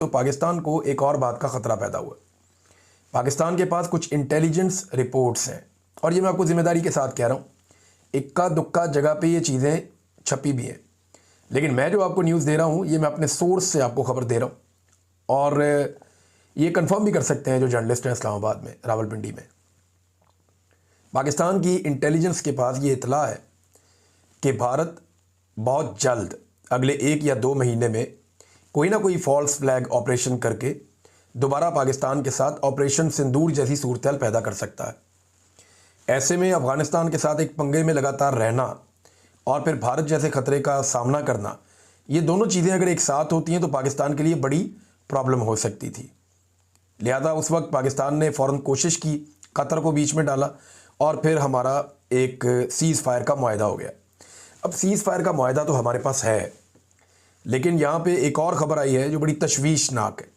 तो पाकिस्तान को एक और बात का ख़तरा पैदा हुआ। पाकिस्तान के पास कुछ इंटेलिजेंस रिपोर्ट्स हैं, और ये मैं आपको ज़िम्मेदारी के साथ कह रहा हूँ, इक्का दुक्का जगह पे ये चीज़ें छपी भी हैं, लेकिन मैं जो आपको न्यूज़ दे रहा हूँ ये मैं अपने सोर्स से आपको खबर दे रहा हूँ, और ये कंफर्म भी कर सकते हैं जो जर्नलिस्ट हैं इस्लामाबाद में, रावलपिंडी में। पाकिस्तान की इंटेलिजेंस के पास ये इतला है कि भारत बहुत जल्द अगले 1 या 2 महीने में कोई ना कोई फॉल्स फ्लैग ऑपरेशन करके दोबारा पाकिस्तान के साथ ऑपरेशन सिंदूर जैसी सूरत पैदा कर सकता है। ऐसे में अफ़गानिस्तान के साथ एक पंगे में लगातार रहना और फिर भारत जैसे ख़तरे का सामना करना, ये दोनों चीज़ें अगर एक साथ होती हैं तो पाकिस्तान के लिए बड़ी प्रॉब्लम हो सकती थी। लिहाजा उस वक्त पाकिस्तान ने फ़ौरन कोशिश की, कतर को बीच में डाला, और फिर हमारा एक सीज़ फायर का मुआहदा हो गया। अब सीज़ फायर का मुआहदा तो हमारे पास है, लेकिन यहाँ पे एक और ख़बर आई है जो बड़ी तशवीशनाक है।